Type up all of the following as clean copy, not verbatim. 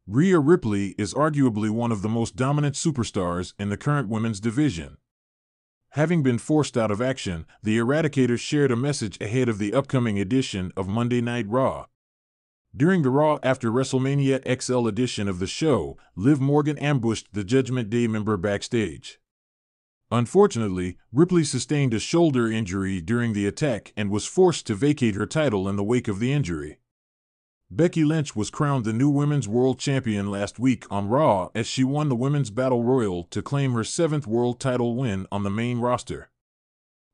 Rhea Ripley is arguably one of the most dominant superstars in the current women's division. Having been forced out of action, the Eradicators shared a message ahead of the upcoming edition of Monday Night Raw. During the Raw After WrestleMania XL edition of the show, Liv Morgan ambushed the Judgment Day member backstage. Unfortunately, Ripley sustained a shoulder injury during the attack and was forced to vacate her title in the wake of the injury. Becky Lynch was crowned the new Women's World Champion last week on Raw as she won the Women's Battle Royal to claim her 7th world title win on the main roster.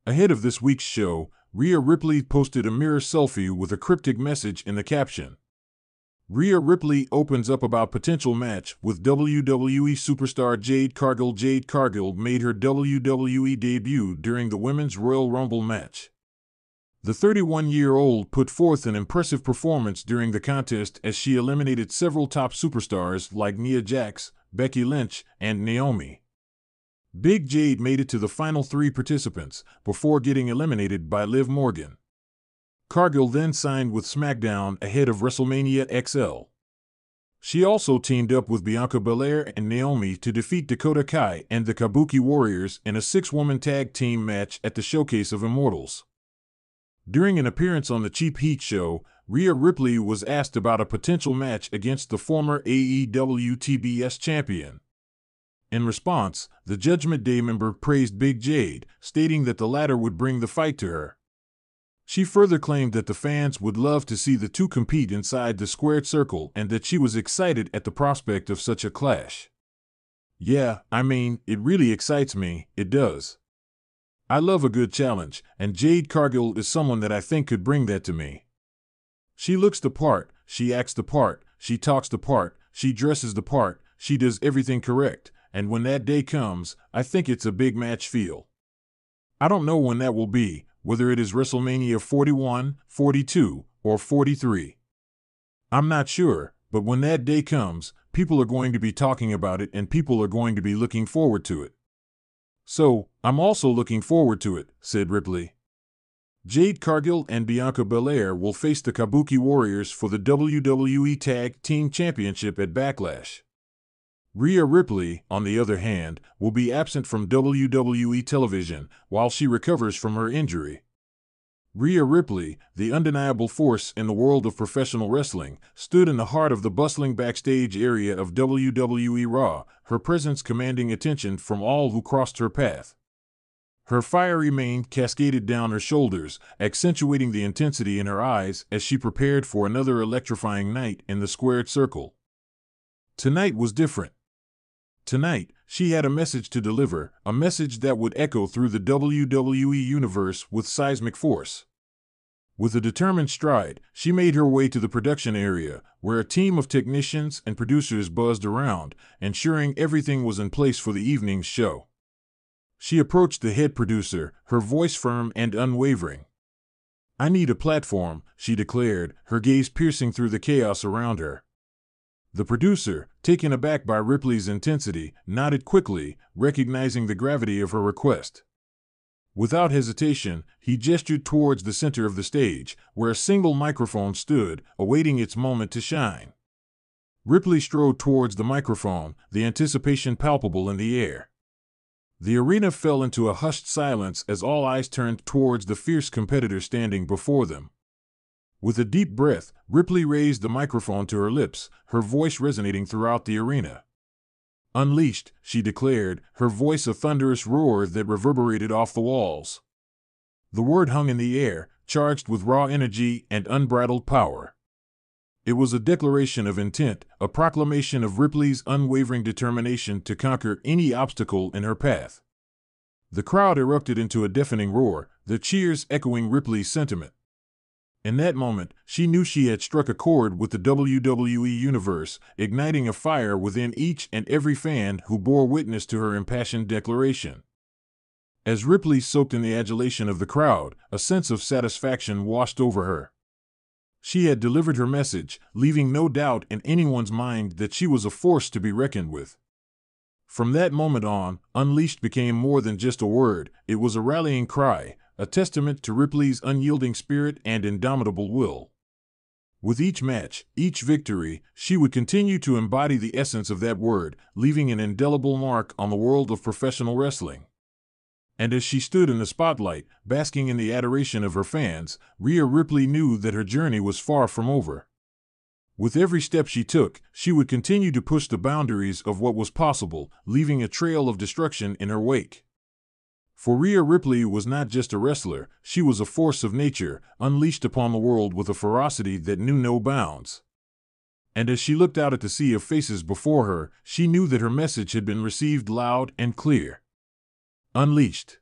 Ahead of this week's show, Rhea Ripley posted a mirror selfie with a cryptic message in the caption. Rhea Ripley opens up about potential match with WWE superstar Jade Cargill. Jade Cargill made her WWE debut during the Women's Royal Rumble match. The 31-year-old put forth an impressive performance during the contest as she eliminated several top superstars like Nia Jax, Becky Lynch, and Naomi. Big Jade made it to the final 3 participants before getting eliminated by Liv Morgan. Cargill then signed with SmackDown ahead of WrestleMania XL. She also teamed up with Bianca Belair and Naomi to defeat Dakota Kai and the Kabuki Warriors in a 6-woman tag team match at the Showcase of Immortals. During an appearance on the Cheap Heat show, Rhea Ripley was asked about a potential match against the former AEW TBS champion. In response, the Judgment Day member praised Big Jade, stating that the latter would bring the fight to her. She further claimed that the fans would love to see the two compete inside the squared circle and that she was excited at the prospect of such a clash. Yeah, I mean, it really excites me, it does. I love a good challenge, and Jade Cargill is someone that I think could bring that to me. She looks the part, she acts the part, she talks the part, she dresses the part, she does everything correct, and when that day comes, I think it's a big match feel. I don't know when that will be, whether it is WrestleMania 41, 42, or 43. I'm not sure, but when that day comes, people are going to be talking about it and people are going to be looking forward to it. So, I'm also looking forward to it, said Ripley. Jade Cargill and Bianca Belair will face the Kabuki Warriors for the WWE Tag Team Championship at Backlash. Rhea Ripley, on the other hand, will be absent from WWE television while she recovers from her injury. Rhea Ripley, the undeniable force in the world of professional wrestling, stood in the heart of the bustling backstage area of WWE RAW, her presence commanding attention from all who crossed her path. Her fiery mane cascaded down her shoulders, accentuating the intensity in her eyes as she prepared for another electrifying night in the squared circle. Tonight was different. Tonight, she had a message to deliver, a message that would echo through the WWE universe with seismic force. With a determined stride, she made her way to the production area, where a team of technicians and producers buzzed around, ensuring everything was in place for the evening's show. She approached the head producer, her voice firm and unwavering. "I need a platform," she declared, her gaze piercing through the chaos around her. The producer, taken aback by Ripley's intensity, nodded quickly, recognizing the gravity of her request. Without hesitation, he gestured towards the center of the stage, where a single microphone stood, awaiting its moment to shine. Ripley strode towards the microphone, the anticipation palpable in the air. The arena fell into a hushed silence as all eyes turned towards the fierce competitor standing before them. With a deep breath, Ripley raised the microphone to her lips, her voice resonating throughout the arena. "Unleashed," she declared, her voice a thunderous roar that reverberated off the walls. The word hung in the air, charged with raw energy and unbridled power. It was a declaration of intent, a proclamation of Ripley's unwavering determination to conquer any obstacle in her path. The crowd erupted into a deafening roar, the cheers echoing Ripley's sentiment. In that moment, she knew she had struck a chord with the WWE Universe, igniting a fire within each and every fan who bore witness to her impassioned declaration. As Ripley soaked in the adulation of the crowd, a sense of satisfaction washed over her. She had delivered her message, leaving no doubt in anyone's mind that she was a force to be reckoned with. From that moment on, Unleashed became more than just a word, it was a rallying cry, a testament to Ripley's unyielding spirit and indomitable will. With each match, each victory, she would continue to embody the essence of that word, leaving an indelible mark on the world of professional wrestling. And as she stood in the spotlight, basking in the adoration of her fans, Rhea Ripley knew that her journey was far from over. With every step she took, she would continue to push the boundaries of what was possible, leaving a trail of destruction in her wake. For Rhea Ripley was not just a wrestler, she was a force of nature, unleashed upon the world with a ferocity that knew no bounds. And as she looked out at the sea of faces before her, she knew that her message had been received loud and clear. Unleashed.